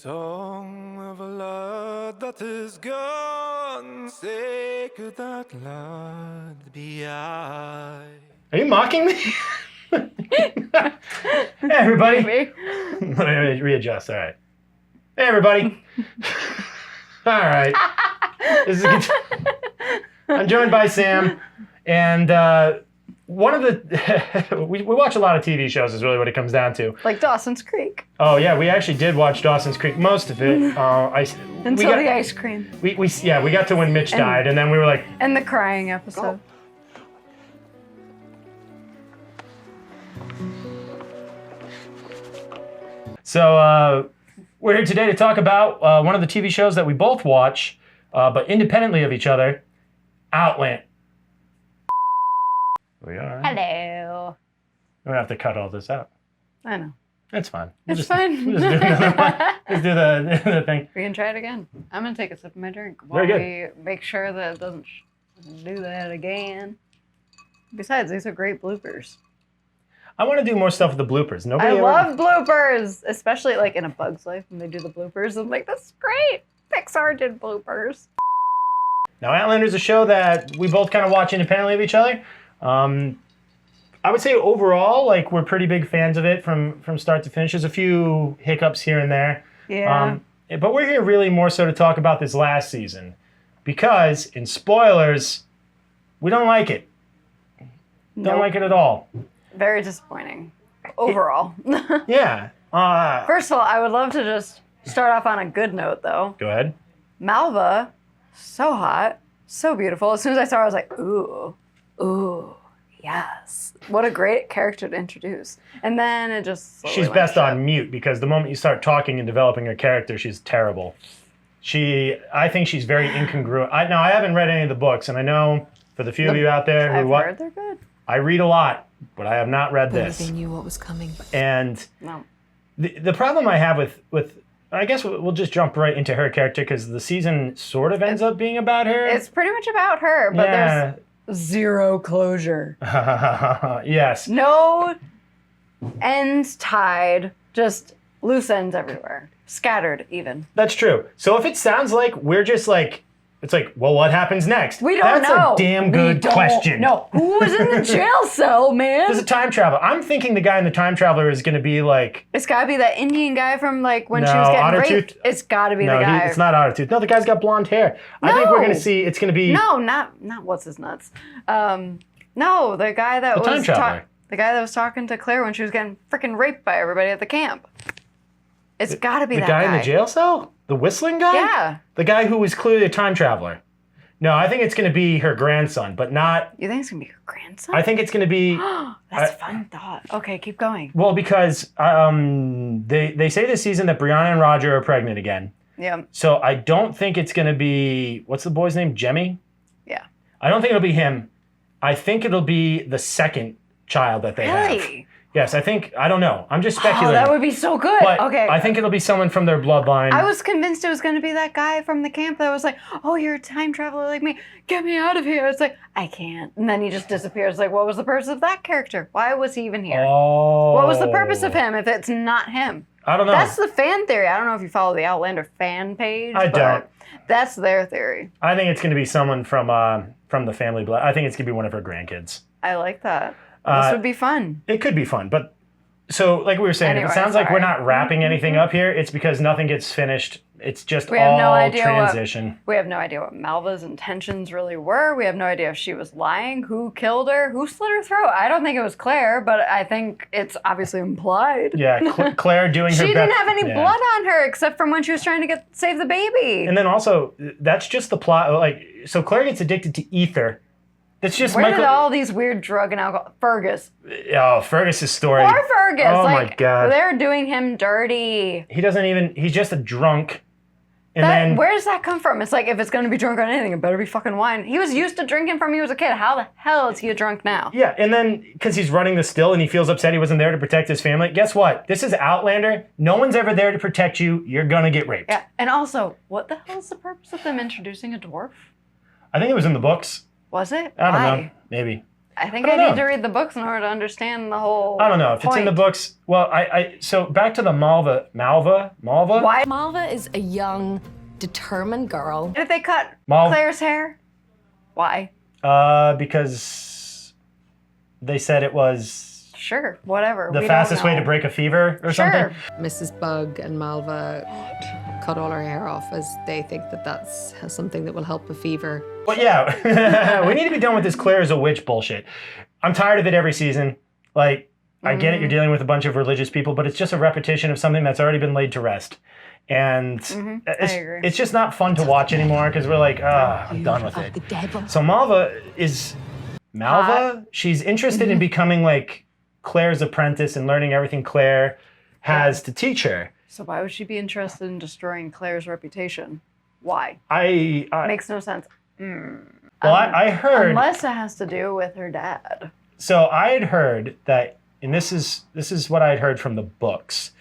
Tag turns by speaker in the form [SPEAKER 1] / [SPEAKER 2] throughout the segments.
[SPEAKER 1] Song of a lad that is gone, sacred that lad be I.
[SPEAKER 2] Are you mocking me? Hey, everybody.
[SPEAKER 3] Maybe.
[SPEAKER 2] Let me readjust. All right. Hey, everybody. All right. This is good. I'm joined by Sam, and one of the we watch a lot of TV shows is really what it comes down to.
[SPEAKER 3] Like Dawson's Creek.
[SPEAKER 2] Oh yeah, we actually did watch Dawson's Creek, most of it.
[SPEAKER 3] Until the ice cream.
[SPEAKER 2] We got to when Mitch died, and then we were like,
[SPEAKER 3] And the crying episode.
[SPEAKER 2] So we're here today to talk about one of the TV shows that we both watch, but independently of each other, Outlander. We are.
[SPEAKER 3] Hello.
[SPEAKER 2] We're gonna have to cut all this out.
[SPEAKER 3] I know.
[SPEAKER 2] That's fine.
[SPEAKER 3] It's fine.
[SPEAKER 2] We'll just do another one. Let's do the thing.
[SPEAKER 3] We can try it again. I'm going to take a sip of my drink
[SPEAKER 2] Very
[SPEAKER 3] while
[SPEAKER 2] good.
[SPEAKER 3] we make sure that it doesn't do that again. Besides, these are great bloopers.
[SPEAKER 2] I want to do more stuff with the bloopers.
[SPEAKER 3] I love bloopers, especially like in A Bug's Life when they do the bloopers. I'm like, that's great. Pixar did bloopers.
[SPEAKER 2] Now, Outlander is a show that we both kind of watch independently of each other. I would say overall, like, we're pretty big fans of it from start to finish. There's a few hiccups here and there.
[SPEAKER 3] Yeah.
[SPEAKER 2] But we're here really more so to talk about this last season. Because, in spoilers, we don't like it. Don't like it at all.
[SPEAKER 3] Very disappointing. Overall.
[SPEAKER 2] Yeah.
[SPEAKER 3] First of all, I would love to just start off on a good note, though.
[SPEAKER 2] Go ahead.
[SPEAKER 3] Malva, so hot, so beautiful. As soon as I saw her, I was like, ooh, yes. What a great character to introduce. And then it just slowly
[SPEAKER 2] She's
[SPEAKER 3] went
[SPEAKER 2] best
[SPEAKER 3] to
[SPEAKER 2] on
[SPEAKER 3] shit.
[SPEAKER 2] mute because the moment you start talking and developing her character, she's terrible. I think she's very incongruent. Now, I haven't read any of the books, and I know for the few of you out there who
[SPEAKER 3] I've heard they're good.
[SPEAKER 2] I read a lot, but I have not read this.
[SPEAKER 4] They knew what was coming.
[SPEAKER 2] And
[SPEAKER 3] No.
[SPEAKER 2] the problem I have with I guess we'll just jump right into her character because the season sort of ends up being about her.
[SPEAKER 3] It's pretty much about her, but
[SPEAKER 2] Yeah.
[SPEAKER 3] there's zero closure.
[SPEAKER 2] Yes.
[SPEAKER 3] No ends tied, just loose ends everywhere. Scattered, even.
[SPEAKER 2] That's true. So if it sounds like we're just like, it's like, well, what happens next?
[SPEAKER 3] We don't know.
[SPEAKER 2] That's a damn good question.
[SPEAKER 3] No, who was in the jail cell, man?
[SPEAKER 2] There's a time travel. I'm thinking the guy in the time traveler is going to be like...
[SPEAKER 3] It's gotta be that Indian guy from like when she
[SPEAKER 2] No,
[SPEAKER 3] was getting
[SPEAKER 2] Ottertooth.
[SPEAKER 3] raped. It's gotta be the guy.
[SPEAKER 2] it's not Ottertooth. No, the guy's got blonde hair. I think we're going to
[SPEAKER 3] No.
[SPEAKER 2] see, it's going to be...
[SPEAKER 3] No, not what's his nuts. No, the guy that
[SPEAKER 2] The time
[SPEAKER 3] was
[SPEAKER 2] traveler.
[SPEAKER 3] the guy that was talking to Claire when she was getting freaking raped by everybody at the camp. It's gotta be
[SPEAKER 2] The
[SPEAKER 3] that
[SPEAKER 2] guy in the jail cell? The whistling guy?
[SPEAKER 3] Yeah.
[SPEAKER 2] The guy who was clearly a time traveler. No, I think it's going to be her grandson, but not...
[SPEAKER 3] You think it's gonna be her grandson?
[SPEAKER 2] I think it's going to be...
[SPEAKER 3] That's a fun thought. Okay, keep going.
[SPEAKER 2] Well, because they say this season that Brianna and Roger are pregnant again.
[SPEAKER 3] Yeah.
[SPEAKER 2] So I don't think it's going to be... What's the boy's name? Jemmy?
[SPEAKER 3] Yeah.
[SPEAKER 2] I don't think it'll be him. I think it'll be the second child that they have.
[SPEAKER 3] Really?
[SPEAKER 2] Yes, I think... I don't know. I'm just
[SPEAKER 3] Oh,
[SPEAKER 2] speculating.
[SPEAKER 3] that would be so good.
[SPEAKER 2] But
[SPEAKER 3] Okay.
[SPEAKER 2] I think it'll be someone from their bloodline.
[SPEAKER 3] I was convinced it was going to be that guy from the camp that was like, oh, you're a time traveler like me. Get me out of here. It's like, I can't. And then he just disappears. Like, what was the purpose of that character? Why was he even here?
[SPEAKER 2] Oh.
[SPEAKER 3] What was the purpose of him if it's not him?
[SPEAKER 2] I don't know.
[SPEAKER 3] That's the fan theory. I don't know if you follow the Outlander fan page.
[SPEAKER 2] I
[SPEAKER 3] but
[SPEAKER 2] don't.
[SPEAKER 3] That's their theory.
[SPEAKER 2] I think it's going to be someone from the family blood. I think it's going to be one of her grandkids.
[SPEAKER 3] I like that. This would be fun.
[SPEAKER 2] It could be fun, but so like we were saying, if
[SPEAKER 3] Anyway,
[SPEAKER 2] it sounds like we're
[SPEAKER 3] sorry.
[SPEAKER 2] not wrapping anything up here, it's because nothing gets finished. It's just
[SPEAKER 3] We have
[SPEAKER 2] all
[SPEAKER 3] no idea
[SPEAKER 2] transition.
[SPEAKER 3] We have no idea what Malva's intentions really were. We have no idea if she was lying, who killed her, who slit her throat. I don't think it was Claire, but I think it's obviously implied.
[SPEAKER 2] Yeah, Claire doing her
[SPEAKER 3] She
[SPEAKER 2] best.
[SPEAKER 3] didn't have any
[SPEAKER 2] Yeah.
[SPEAKER 3] blood on her except from when she was trying to save the baby.
[SPEAKER 2] And then also, that's just the plot. Like, so Claire gets addicted to ether. That's just
[SPEAKER 3] Where
[SPEAKER 2] Michael.
[SPEAKER 3] did all these weird drug and alcohol? Fergus.
[SPEAKER 2] Oh, Fergus's story.
[SPEAKER 3] Poor Fergus.
[SPEAKER 2] Oh
[SPEAKER 3] like,
[SPEAKER 2] my God.
[SPEAKER 3] They're doing him dirty.
[SPEAKER 2] He doesn't even. He's just a drunk. And then
[SPEAKER 3] Where does that come from? It's like, if it's going to be drunk on anything, it better be fucking wine. He was used to drinking from he was a kid. How the hell is he a drunk now?
[SPEAKER 2] yeah, and then because he's running the still and he feels upset he wasn't there to protect his family. Guess what? This is Outlander. No one's ever there to protect you. You're gonna get raped.
[SPEAKER 3] Yeah, and also, what the hell is the purpose of them introducing a dwarf?
[SPEAKER 2] I think it was in the books.
[SPEAKER 3] Was it?
[SPEAKER 2] I don't
[SPEAKER 3] Why?
[SPEAKER 2] know. Maybe.
[SPEAKER 3] I think
[SPEAKER 2] I
[SPEAKER 3] I
[SPEAKER 2] don't
[SPEAKER 3] need
[SPEAKER 2] know.
[SPEAKER 3] to read the books in order to understand the whole.
[SPEAKER 2] I don't know if it's in the
[SPEAKER 3] point.
[SPEAKER 2] books. Well, so back to the Malva.
[SPEAKER 3] Why
[SPEAKER 4] Malva is a young, determined girl.
[SPEAKER 3] did they cut
[SPEAKER 2] Mal-
[SPEAKER 3] Claire's hair? Why?
[SPEAKER 2] Because they said it was
[SPEAKER 3] Sure, whatever.
[SPEAKER 2] the
[SPEAKER 3] we
[SPEAKER 2] fastest
[SPEAKER 3] don't
[SPEAKER 2] way
[SPEAKER 3] know.
[SPEAKER 2] to break a fever or
[SPEAKER 3] Sure.
[SPEAKER 2] something.
[SPEAKER 4] Mrs. Bug and Malva cut all her hair off as they think that that's something that will help a fever.
[SPEAKER 2] But yeah, we need to be done with this Claire is a witch bullshit. I'm tired of it every season. Like, I get it, you're dealing with a bunch of religious people, but it's just a repetition of something that's already been laid to rest. And
[SPEAKER 3] I agree.
[SPEAKER 2] it's just not fun to watch anymore because we're like, I'm done with it.
[SPEAKER 4] The devil.
[SPEAKER 2] So Malva, she's interested in becoming like Claire's apprentice and learning everything Claire has to teach her.
[SPEAKER 3] So why would she be interested in destroying Claire's reputation? Why?
[SPEAKER 2] Makes
[SPEAKER 3] Makes no sense.
[SPEAKER 2] well, I heard.
[SPEAKER 3] Unless it has to do with her dad.
[SPEAKER 2] So I had heard that, and this is what I had heard from the books,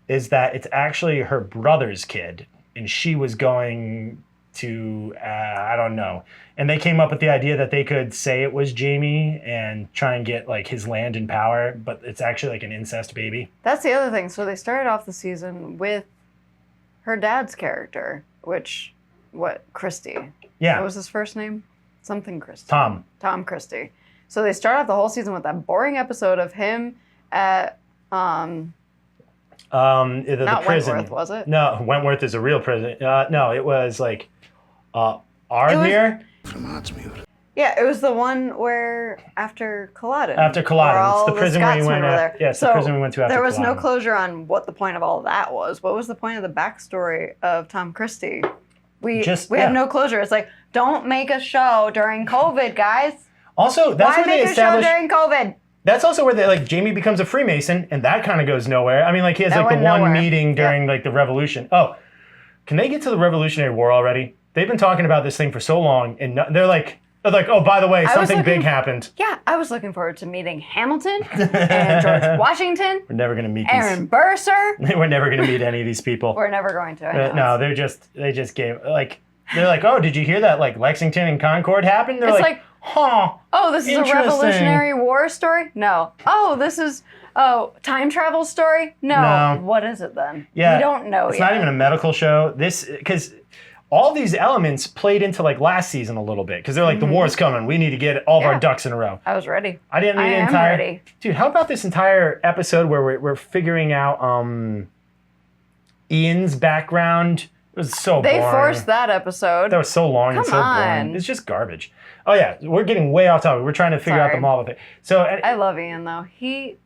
[SPEAKER 2] is that it's actually her brother's kid, and she was going to I don't know, and they came up with the idea that they could say it was Jamie and try and get like his land and power, but it's actually like an incest baby.
[SPEAKER 3] That's the other thing. So they started off the season with her dad's character, Christie.
[SPEAKER 2] Yeah,
[SPEAKER 3] What was his first name? Something Christie.
[SPEAKER 2] Tom.
[SPEAKER 3] Tom Christie. So they start off the whole season with that boring episode of him at
[SPEAKER 2] The
[SPEAKER 3] not
[SPEAKER 2] prison.
[SPEAKER 3] Wentworth, was it?
[SPEAKER 2] No, Wentworth is a real prison. No, it was like Ardmere.
[SPEAKER 3] Yeah, it was the one where after Culloden.
[SPEAKER 2] After Culloden.
[SPEAKER 3] where
[SPEAKER 2] It's
[SPEAKER 3] all
[SPEAKER 2] the prison where he
[SPEAKER 3] Scotsmen
[SPEAKER 2] went
[SPEAKER 3] were
[SPEAKER 2] at-
[SPEAKER 3] there.
[SPEAKER 2] yes, the prison we went to after
[SPEAKER 3] there was no
[SPEAKER 2] Culloden.
[SPEAKER 3] closure on what the point of all of that was. What was the point of the backstory of Tom Christie? We have no closure. It's like, don't make a show during COVID, guys.
[SPEAKER 2] Also, that's
[SPEAKER 3] Why
[SPEAKER 2] where they
[SPEAKER 3] make a show
[SPEAKER 2] established.
[SPEAKER 3] during COVID?
[SPEAKER 2] That's also where like Jamie becomes a Freemason, and that kind of goes nowhere. I mean, like he has
[SPEAKER 3] That
[SPEAKER 2] like the
[SPEAKER 3] went
[SPEAKER 2] one
[SPEAKER 3] nowhere.
[SPEAKER 2] meeting during like the Revolution. Oh, can they get to the Revolutionary War already? They've been talking about this thing for so long, and they're like, oh, by the way,
[SPEAKER 3] was
[SPEAKER 2] something
[SPEAKER 3] looking-
[SPEAKER 2] big happened.
[SPEAKER 3] Yeah, I was looking forward to meeting Hamilton and George Washington,
[SPEAKER 2] We're never gonna meet
[SPEAKER 3] Aaron Burser.
[SPEAKER 2] these. We're never gonna meet any of these people.
[SPEAKER 3] We're never going to. I know.
[SPEAKER 2] No, they just gave like they're like, oh, did you hear that like Lexington and Concord happened? They're
[SPEAKER 3] It's
[SPEAKER 2] like,
[SPEAKER 3] like,
[SPEAKER 2] huh.
[SPEAKER 3] oh, this is a
[SPEAKER 2] Interesting.
[SPEAKER 3] Revolutionary War story? No. Oh, this is time travel story? No.
[SPEAKER 2] No.
[SPEAKER 3] What is it then?
[SPEAKER 2] Yeah,
[SPEAKER 3] We don't know
[SPEAKER 2] It's
[SPEAKER 3] yet.
[SPEAKER 2] not even a medical show. Because all these elements played into like last season a little bit because they're like the war's coming. We need to get all of our
[SPEAKER 3] Yeah.
[SPEAKER 2] ducks in a row.
[SPEAKER 3] I was ready.
[SPEAKER 2] I didn't
[SPEAKER 3] I
[SPEAKER 2] need an
[SPEAKER 3] am
[SPEAKER 2] entire.
[SPEAKER 3] ready.
[SPEAKER 2] Dude, how about this entire episode where we're figuring out Ian's background? It was so
[SPEAKER 3] They
[SPEAKER 2] boring.
[SPEAKER 3] forced that episode.
[SPEAKER 2] That was so long and
[SPEAKER 3] Come
[SPEAKER 2] so boring.
[SPEAKER 3] on.
[SPEAKER 2] It's just garbage. Oh yeah, we're getting way off topic. We're trying to figure out the
[SPEAKER 3] Sorry.
[SPEAKER 2] model thing. So
[SPEAKER 3] I love Ian though. He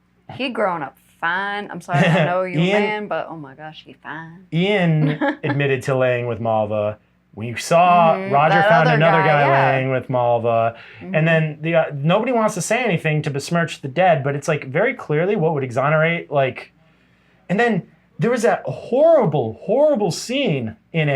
[SPEAKER 3] grown up fine. I'm sorry, I know you're a
[SPEAKER 2] Ian-
[SPEAKER 3] man, but oh my gosh, he fine.
[SPEAKER 2] Ian admitted to laying with Malva. We saw Roger
[SPEAKER 3] that
[SPEAKER 2] found
[SPEAKER 3] other
[SPEAKER 2] another guy,
[SPEAKER 3] yeah.
[SPEAKER 2] laying with Malva, and then nobody wants to say anything to besmirch the dead, but it's like very clearly what would exonerate like. And then there was that horrible, horrible scene in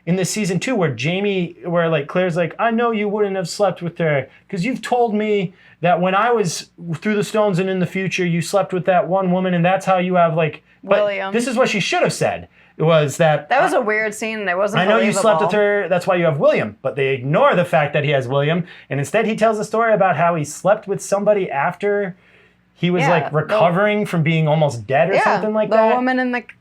[SPEAKER 2] this season 2 where like Claire's like, I know you wouldn't have slept with her because you've told me that when I was through the stones and in the future, you slept with that one woman, and that's how you have like. But
[SPEAKER 3] William.
[SPEAKER 2] this is what she should have said. It was that.
[SPEAKER 3] That was a weird scene and it wasn't
[SPEAKER 2] I know you slept with
[SPEAKER 3] believable.
[SPEAKER 2] her, that's why you have William. But they ignore the fact that he has William, and instead he tells a story about how he slept with somebody after he was
[SPEAKER 3] Yeah,
[SPEAKER 2] like recovering from being almost dead or something like
[SPEAKER 3] the
[SPEAKER 2] that.
[SPEAKER 3] woman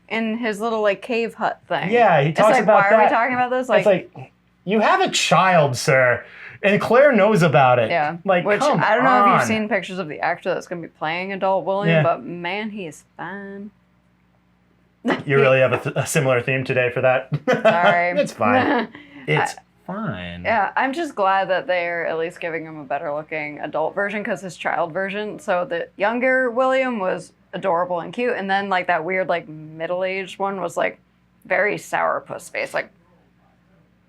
[SPEAKER 3] in his little like cave hut thing.
[SPEAKER 2] Yeah, he talks
[SPEAKER 3] it's like,
[SPEAKER 2] about
[SPEAKER 3] why
[SPEAKER 2] that.
[SPEAKER 3] are we talking about this?
[SPEAKER 2] It's like, you have a child, sir, and Claire knows about it.
[SPEAKER 3] yeah.
[SPEAKER 2] Like,
[SPEAKER 3] Which
[SPEAKER 2] come
[SPEAKER 3] I don't know if
[SPEAKER 2] on.
[SPEAKER 3] you've seen pictures of the actor that's going to be playing adult William,
[SPEAKER 2] Yeah.
[SPEAKER 3] but man, he is fine.
[SPEAKER 2] You really have a similar theme today for that.
[SPEAKER 3] Sorry.
[SPEAKER 2] It's fine. It's fine.
[SPEAKER 3] Yeah, I'm just glad that they're at least giving him a better looking adult version because his child version. So the younger William was adorable and cute, and then like that weird like middle aged one was like very sourpuss face. Like,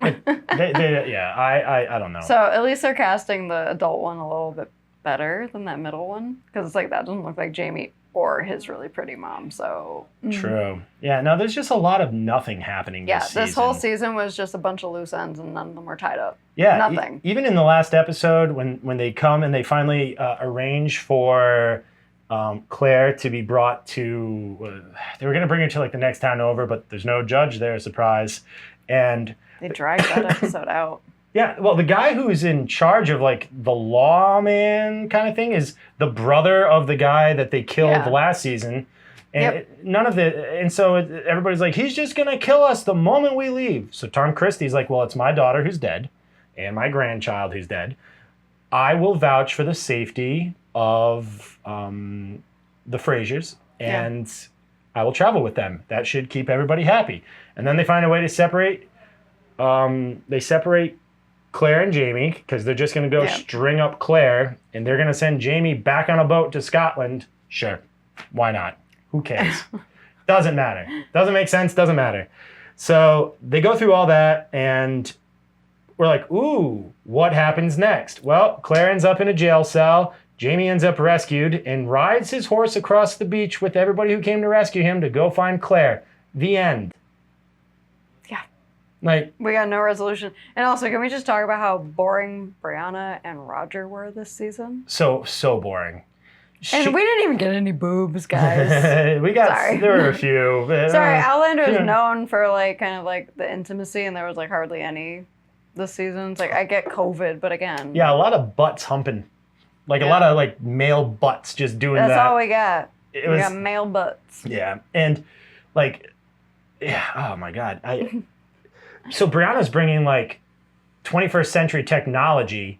[SPEAKER 2] I don't know.
[SPEAKER 3] so at least they're casting the adult one a little bit better than that middle one because it's like that doesn't look like Jamie or his really pretty mom. So
[SPEAKER 2] True. Yeah, no, there's just a lot of nothing happening
[SPEAKER 3] yeah,
[SPEAKER 2] this season.
[SPEAKER 3] this whole season was just a bunch of loose ends and none of them were tied up.
[SPEAKER 2] Yeah,
[SPEAKER 3] nothing.
[SPEAKER 2] Even in the last episode, when they come and they finally arrange for Claire to be brought to, they were going to bring her to like the next town over, but there's no judge there, surprise. And
[SPEAKER 3] They dragged that episode out.
[SPEAKER 2] Yeah, well, the guy who's in charge of like the lawman kind of thing is the brother of the guy that they killed last season. And everybody's like, he's just gonna kill us the moment we leave. So Tom Christie's like, well, it's my daughter who's dead, and my grandchild who's dead. I will vouch for the safety of the Frasers, and I will travel with them. That should keep everybody happy. And then they find a way to separate. They separate Claire and Jamie because they're just going to go string up Claire, and they're going to send Jamie back on a boat to Scotland. Sure, why not? Who cares? Doesn't matter. Doesn't make sense. Doesn't matter. So they go through all that, and we're like, ooh, what happens next? Well, Claire ends up in a jail cell. Jamie ends up rescued and rides his horse across the beach with everybody who came to rescue him to go find Claire. The end.
[SPEAKER 3] Yeah.
[SPEAKER 2] Like,
[SPEAKER 3] we got no resolution. And also, can we just talk about how boring Brianna and Roger were this season?
[SPEAKER 2] So boring.
[SPEAKER 3] And we didn't even get any boobs, guys.
[SPEAKER 2] There were a few.
[SPEAKER 3] Sorry, Outlander is known for like kind of like the intimacy, and there was like hardly any this season. It's like I get COVID, but again.
[SPEAKER 2] Yeah, a lot of butts humping. Like a lot of like male butts just doing that.
[SPEAKER 3] That's all we got. We got male butts.
[SPEAKER 2] Yeah. And like, oh my God. So Brianna's bringing like 21st century technology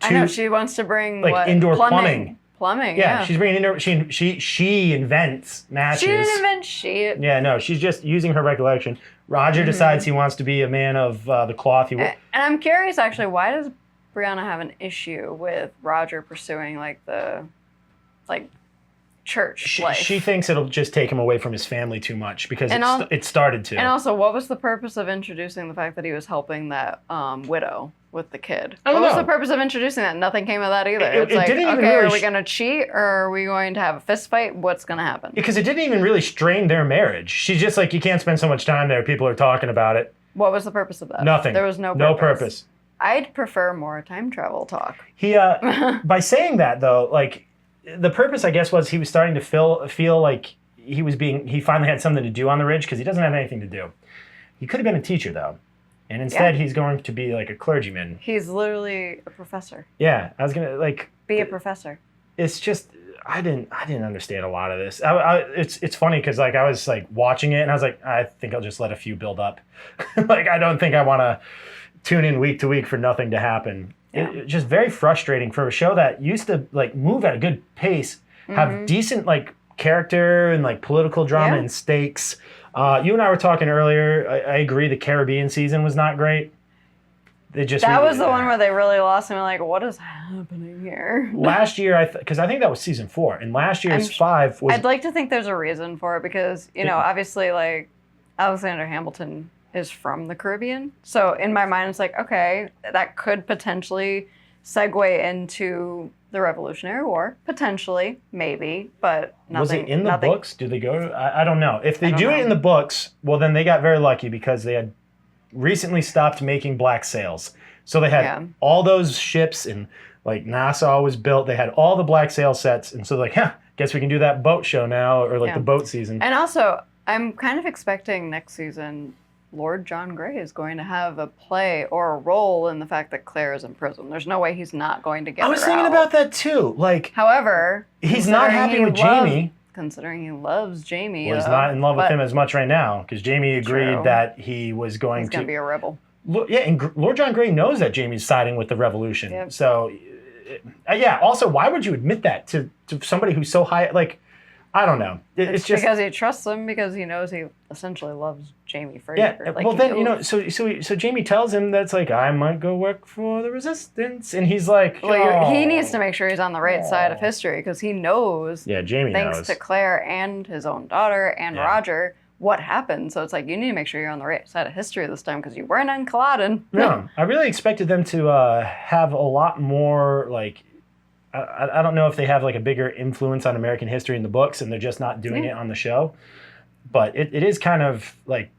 [SPEAKER 2] to.
[SPEAKER 3] I know, she wants to bring
[SPEAKER 2] like indoor plumbing.
[SPEAKER 3] Plumbing,
[SPEAKER 2] yeah. She's bringing indoor, she invents matches.
[SPEAKER 3] She didn't invent shit.
[SPEAKER 2] Yeah, no, she's just using her recollection. Roger decides he wants to be a man of the cloth.
[SPEAKER 3] And I'm curious, actually, why does Brianna have an issue with Roger pursuing like the church life?
[SPEAKER 2] She thinks it'll just take him away from his family too much because it started to.
[SPEAKER 3] And also, what was the purpose of introducing the fact that he was helping that widow with the kid? What was the purpose of introducing that? Nothing came of that either. It's like, okay, are we going to cheat or are we going to have a fist fight? What's going to happen?
[SPEAKER 2] Because it didn't even really strain their marriage. She's just like, you can't spend so much time there. People are talking about it.
[SPEAKER 3] What was the purpose of that?
[SPEAKER 2] Nothing.
[SPEAKER 3] There was no purpose. I'd prefer more time travel talk.
[SPEAKER 2] He, by saying that though, like, the purpose, I guess, was he was starting to feel like he finally had something to do on the ridge because he doesn't have anything to do. He could have been a teacher though. And instead he's going to be like a clergyman.
[SPEAKER 3] He's literally a professor.
[SPEAKER 2] Yeah, I was going to like
[SPEAKER 3] be a professor.
[SPEAKER 2] It's just I didn't understand a lot of this. It's funny cuz like I was like watching it and I was like I think I'll just let a few build up. Like I don't think I want to tune in week to week for nothing to happen. Yeah. It's just very frustrating for a show that used to like move at a good pace, have decent like character and like political drama and stakes. You and I were talking earlier. I agree. The Caribbean season was not great.
[SPEAKER 3] That was the one where they really lost me. Like, what is happening here?
[SPEAKER 2] Last year, because I think that was season 4, and last year's 5 was.
[SPEAKER 3] I'd like to think there's a reason for it because obviously like Alexander Hamilton is from the Caribbean, so in my mind it's like okay, that could potentially segue into the Revolutionary War, potentially, maybe, but nothing.
[SPEAKER 2] Was it in the books? Do they go? I don't know. If they do it in the books, well, then they got very lucky because they had recently stopped making black sails. So they had all those ships and like Nassau was built. They had all the black sail sets, and so like, guess we can do that boat show now, or like the boat season.
[SPEAKER 3] And also, I'm kind of expecting next season Lord John Grey is going to have a play or a role in the fact that Claire is in prison. There's no way he's not going to get her out.
[SPEAKER 2] I was thinking about that too. Like,
[SPEAKER 3] however,
[SPEAKER 2] he's not happy with Jamie.
[SPEAKER 3] Considering he loves Jamie.
[SPEAKER 2] Well, he's not in love with him as much right now because Jamie agreed that he was going to
[SPEAKER 3] be a rebel.
[SPEAKER 2] Yeah, and Lord John Grey knows that Jamie's siding with the revolution. Yep. So, also, why would you admit that to somebody who's so high? Like, I don't know. It's just
[SPEAKER 3] because he trusts him because he knows he essentially loves Jamie Fraser.
[SPEAKER 2] Yeah. Like, well, then so Jamie tells him that's like I might go work for the resistance, and he's like,
[SPEAKER 3] he needs to make sure he's on the right side of history because he knows.
[SPEAKER 2] Yeah, Jamie
[SPEAKER 3] thanks to Claire and his own daughter and Roger, what happened. So it's like you need to make sure you're on the right side of history this time because you weren't on Culloden.
[SPEAKER 2] No, I really expected them to have a lot more like. I don't know if they have like a bigger influence on American history in the books and they're just not doing it on the show. But it is kind of like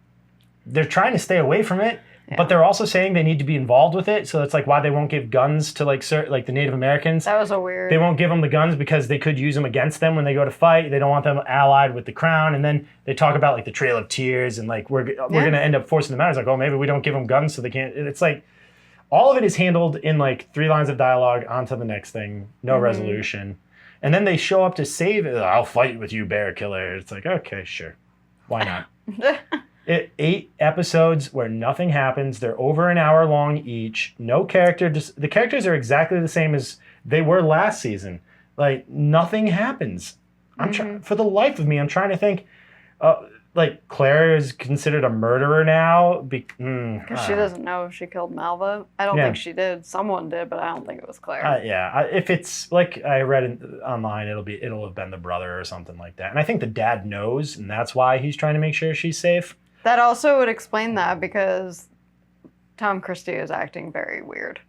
[SPEAKER 2] they're trying to stay away from it, but they're also saying they need to be involved with it. So it's like why they won't give guns to like the Native Americans.
[SPEAKER 3] That was a weird.
[SPEAKER 2] They won't give them the guns because they could use them against them when they go to fight. They don't want them allied with the crown. And then they talk about like the Trail of Tears and like we're going to end up forcing them out. It's like, oh, maybe we don't give them guns so they can't. It's like, all of it is handled in like 3 lines of dialogue, on to the next thing, no resolution. And then they show up to save it. I'll fight with you, bear killer. It's like, okay, sure. Why not? 8 episodes where nothing happens. They're over an hour long each. No character. Just the characters are exactly the same as they were last season. Like, nothing happens. For the life of me, I'm trying to think. Like, Claire is considered a murderer now.
[SPEAKER 3] Because she doesn't know if she killed Malva. I don't think she did. Someone did, but I don't think it was Claire.
[SPEAKER 2] If it's like I read online, it'll have been the brother or something like that. And I think the dad knows, and that's why he's trying to make sure she's safe.
[SPEAKER 3] That also would explain that, because Tom Christie is acting very weird.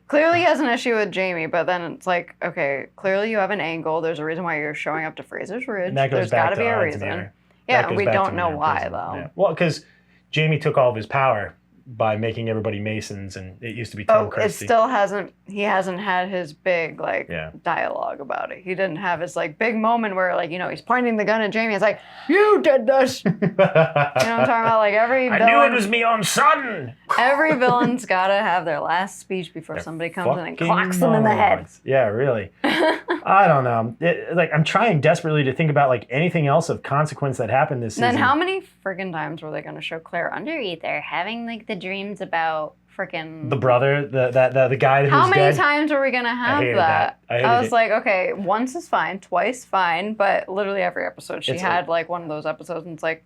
[SPEAKER 3] Clearly he has an issue with Jamie, but then it's like, okay, clearly you have an angle. There's a reason why you're showing up to Fraser's Ridge. There's got to be a reason. Yeah, we don't know why, though.
[SPEAKER 2] Yeah. Well, because Jamie took all of his power by making everybody Masons, and it used to be Tom Christie.
[SPEAKER 3] He hasn't had his big, dialogue about it. He didn't have his, big moment where, he's pointing the gun at Jamie. It's like, you did this! You know what I'm talking about? Every villain...
[SPEAKER 2] I knew it was me on sudden!
[SPEAKER 3] Every villain's got to have their last speech before somebody comes in and clocks them in the head.
[SPEAKER 2] Yeah, really. I don't know. I'm trying desperately to think about, anything else of consequence that happened this season.
[SPEAKER 3] Then how many friggin' times were they going to show Claire under ether having, the dreams about frickin'
[SPEAKER 2] the brother, the guy who's dead?
[SPEAKER 3] How many times are we going to have that?
[SPEAKER 2] I
[SPEAKER 3] was like, okay, once is fine, twice fine, but literally every episode she had, one of those episodes, and it's like,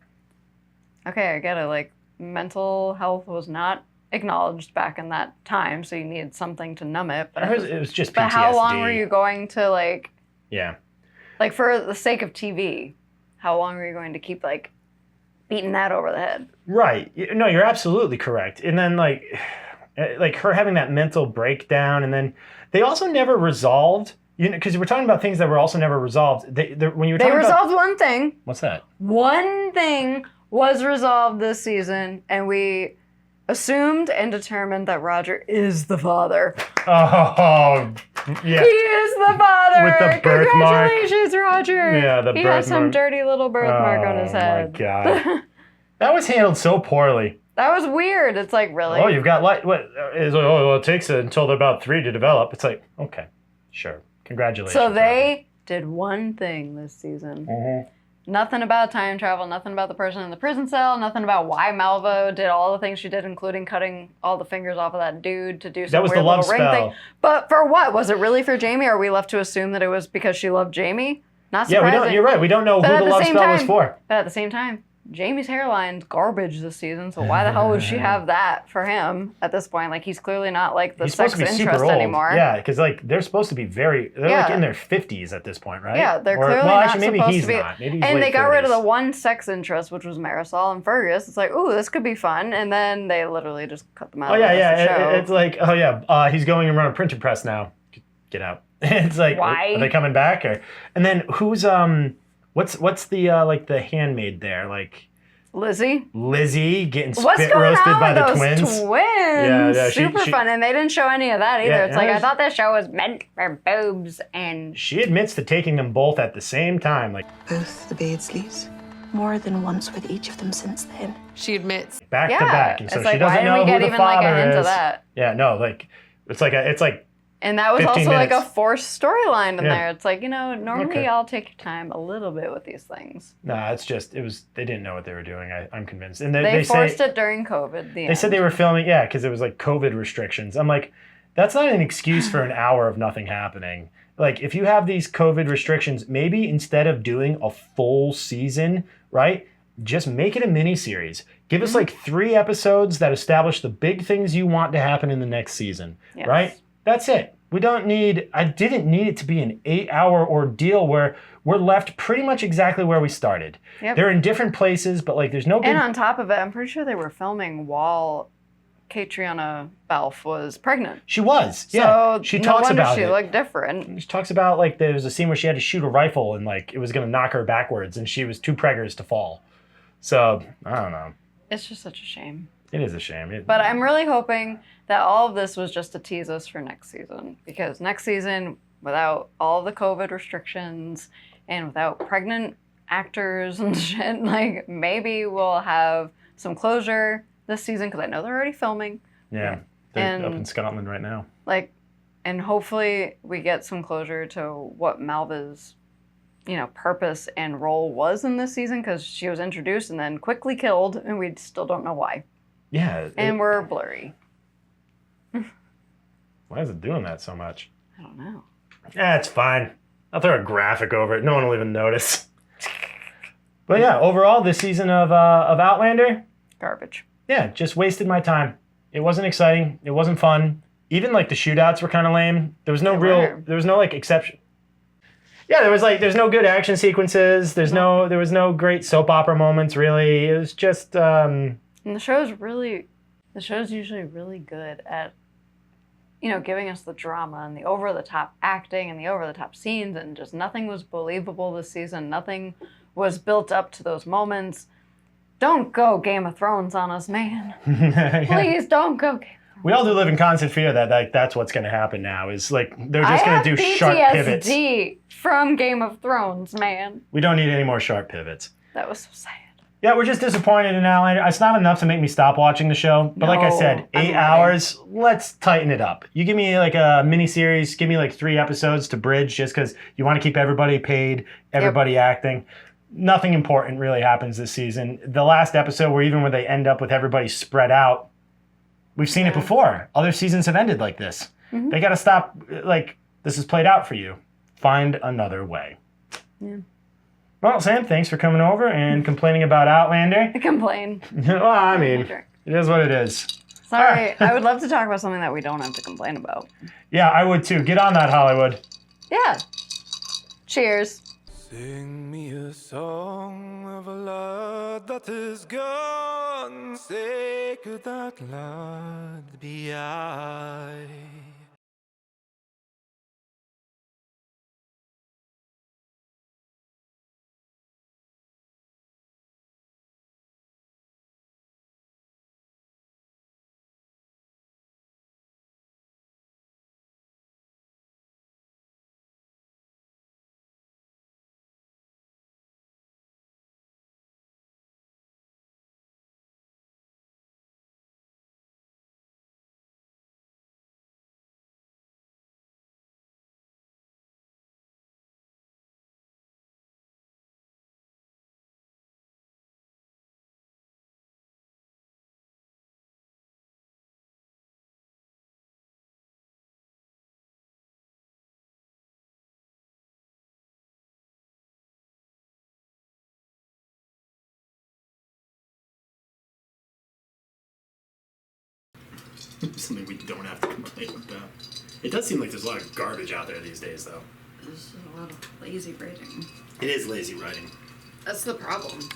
[SPEAKER 3] okay, I get it. Mental health was not acknowledged back in that time, so you needed something to numb it. But
[SPEAKER 2] it was just PTSD.
[SPEAKER 3] But how long were you going to,
[SPEAKER 2] Yeah.
[SPEAKER 3] For the sake of TV, how long were you going to keep, beating that over the head?
[SPEAKER 2] Right. No, you're absolutely correct. And then, her having that mental breakdown, and then they also never resolved, because we're talking about things that were also never resolved. They
[SPEAKER 3] resolved one thing.
[SPEAKER 2] What's that?
[SPEAKER 3] One thing was resolved this season, and we assumed and determined that Roger is the father.
[SPEAKER 2] Oh, yeah.
[SPEAKER 3] He is the father.
[SPEAKER 2] With the birthmark.
[SPEAKER 3] Congratulations, Roger.
[SPEAKER 2] Yeah, the birthmark.
[SPEAKER 3] He has some dirty little birthmark on his head.
[SPEAKER 2] Oh, my God. That was handled so poorly.
[SPEAKER 3] That was weird. It's really?
[SPEAKER 2] Oh, you've got it takes until they're about 3 to develop. It's like, okay, sure. Congratulations.
[SPEAKER 3] So they did one thing this season.
[SPEAKER 2] Mm-hmm.
[SPEAKER 3] Nothing about time travel, nothing about the person in the prison cell, nothing about why Malvo did all the things she did, including cutting all the fingers off of that dude to do some weird little ring thing. But for what? Was it really for Jamie, or are we left to assume that it was because she loved Jamie? Not surprising.
[SPEAKER 2] You're right. We don't know who the love spell was for.
[SPEAKER 3] But at the same time, Jamie's hairline's garbage this season, so why the hell would she have that for him at this point? He's clearly not the sex interest anymore.
[SPEAKER 2] Yeah, because they're supposed to be they're in their 50s at this point, right?
[SPEAKER 3] Yeah, they're clearly not supposed to be.
[SPEAKER 2] Maybe he's not. Maybe he's
[SPEAKER 3] and they got
[SPEAKER 2] 40s.
[SPEAKER 3] rid of the one sex interest, which was Marisol and Fergus. It's like, ooh, this could be fun, and then they literally just cut them out.
[SPEAKER 2] It's like, he's going and run a printing press now. Get out. It's like,
[SPEAKER 3] why?
[SPEAKER 2] Are they coming back? And then who's what's the handmaid there Lizzie getting spit roasted by the twins.
[SPEAKER 3] Yeah, super fun, and they didn't show any of that either. Yeah, I thought this show was meant for boobs, and
[SPEAKER 2] she admits to taking them both at the same time,
[SPEAKER 5] both the Baidsleys. More than once with each of them since then.
[SPEAKER 4] She admits
[SPEAKER 2] back to back, and so she doesn't know who the father is.
[SPEAKER 3] Into that?
[SPEAKER 2] Yeah, no, it's like.
[SPEAKER 3] And that was also
[SPEAKER 2] minutes.
[SPEAKER 3] a forced storyline in there. It's normally I'll take your time a little bit with these things.
[SPEAKER 2] No, they didn't know what they were doing, I'm convinced. And
[SPEAKER 3] they forced it during COVID.
[SPEAKER 2] They said they were filming, because it was COVID restrictions. I'm like, that's not an excuse for an hour of nothing happening. If you have these COVID restrictions, maybe instead of doing a full season, right, just make it a mini-series. Give us 3 episodes that establish the big things you want to happen in the next season, right? That's it. I didn't need it to be an 8-hour ordeal where we're left pretty much exactly where we started.
[SPEAKER 3] Yep.
[SPEAKER 2] They're in different places, but there's no big...
[SPEAKER 3] And on top of it, I'm pretty sure they were filming while Catriona Balfe was pregnant.
[SPEAKER 2] She was, yeah.
[SPEAKER 3] So
[SPEAKER 2] she talks about
[SPEAKER 3] she looked different.
[SPEAKER 2] She talks about, there was a scene where she had to shoot a rifle and, it was going to knock her backwards, and she was too preggers to fall. So, I don't know.
[SPEAKER 3] It's just such a shame.
[SPEAKER 2] It is a shame.
[SPEAKER 3] But I'm really hoping that all of this was just to tease us for next season. Because next season, without all the COVID restrictions and without pregnant actors and shit, maybe we'll have some closure this season, because I know they're already filming.
[SPEAKER 2] Yeah. They're up in Scotland right now.
[SPEAKER 3] Like, and hopefully we get some closure to what Malva's, purpose and role was in this season, because she was introduced and then quickly killed, and we still don't know why.
[SPEAKER 2] Yeah.
[SPEAKER 3] And we're blurry.
[SPEAKER 2] Why is it doing that so much?
[SPEAKER 3] I don't know.
[SPEAKER 2] It's fine. I'll throw a graphic over it. No one will even notice. But yeah, overall, this season of Outlander,
[SPEAKER 3] Garbage.
[SPEAKER 2] yeah, just wasted my time. It wasn't exciting. It wasn't fun. Even like the shootouts were kind of lame. There was no like exception. Yeah, there's no good action sequences. There was no great soap opera moments really. It was just
[SPEAKER 3] And the show's usually really good at giving us the drama and the over-the-top acting and the over-the-top scenes, and just nothing was believable this season. Nothing was built up to those moments. Don't go Game of Thrones on us, man.
[SPEAKER 2] Yeah.
[SPEAKER 3] Please don't go Game of Thrones.
[SPEAKER 2] We all do live in constant fear that like that's what's going to happen now. Is like they're just going to do sharp pivots.
[SPEAKER 3] PTSD from Game of Thrones, man.
[SPEAKER 2] We don't need any more sharp pivots.
[SPEAKER 3] That was so sad.
[SPEAKER 2] Yeah, we're just disappointed in Outlander. It's not enough to make me stop watching the show. But like I said,
[SPEAKER 3] I'm
[SPEAKER 2] 8
[SPEAKER 3] ready.
[SPEAKER 2] hours, let's tighten it up. You give me like a miniseries, give me like 3 episodes to bridge just because you want to keep everybody paid, everybody acting. Nothing important really happens this season. The last episode where they end up with everybody spread out, we've seen it before. Other seasons have ended like this.
[SPEAKER 3] Mm-hmm.
[SPEAKER 2] They got to stop, like, this is played out for you. Find another way.
[SPEAKER 3] Yeah.
[SPEAKER 2] Well, Sam, thanks for coming over and complaining about Outlander.
[SPEAKER 3] I complain.
[SPEAKER 2] Well, I mean, it is what it is.
[SPEAKER 3] Sorry, I would love to talk about something that we don't have to complain about.
[SPEAKER 2] Yeah, I would too. Get on that, Hollywood.
[SPEAKER 3] Yeah. Cheers.
[SPEAKER 1] Sing me a song of a lad that is gone. Say, could that lad be I?
[SPEAKER 2] Something we don't have to complain about. It does seem like there's a lot of garbage out there these days, though.
[SPEAKER 4] There's a lot of lazy writing.
[SPEAKER 2] It is lazy writing.
[SPEAKER 4] That's the problem.